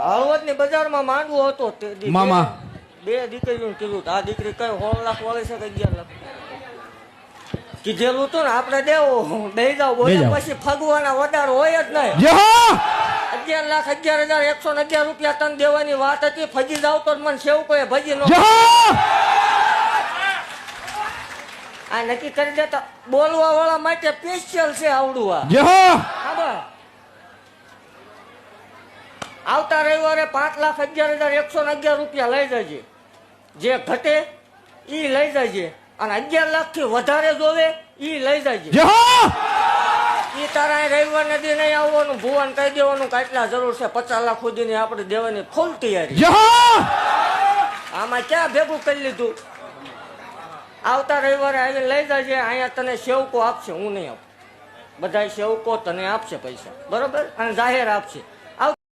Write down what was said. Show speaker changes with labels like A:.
A: હળવદ ની બજારમાં માંડવો હતો તે દી
B: મામા.
A: બે દીકરીઓને કીધું આ દીકરી કઈ 16 લાખ વાળી છે કે 11 લાખ કીધેલું હતું ને આપણે દેવું બે જાવ બોલે
B: જાઓ.
A: પછી ફગવાના વધારો હોય જ નહીં.
B: જય હો
A: 11,11,111 રૂપિયા તને દેવાની વાત હતી. ફગી જાવ તો મને સેવકોએ ભજી નો
B: જય હો
A: આ નક્કી કરી દેતા બોલવા વાળા માટે સ્પેશિયલ છે આવડું આ.
B: જય હો
A: હા બસ. આવતા રવિવારે 5,11,111 રૂપિયા લઈ જજે. જે ઘટે ઈ લઈ જજે અને 11 લાખ થી વધારે જોવે ઈ લઈ જજે.
B: જય હો
A: ઈ તારા અહીં રવિવાર નદી નહીં આવવાનું. ભુવન કહી દેવાનું કે આટલા જરૂર છે 50 લાખ સુધીની આપણે દેવાની ફૂલ તૈયારી.
B: જય હો
A: આમાં ક્યાં ભેગું કરી લીધું. આવતા રવિવારે આવીને લઈ જજે. અહીંયા તને સેવકો આપશે, હું નહીં આપું. બધા સેવકો તને આપશે પૈસા, બરોબર, અને જાહેર આપશે.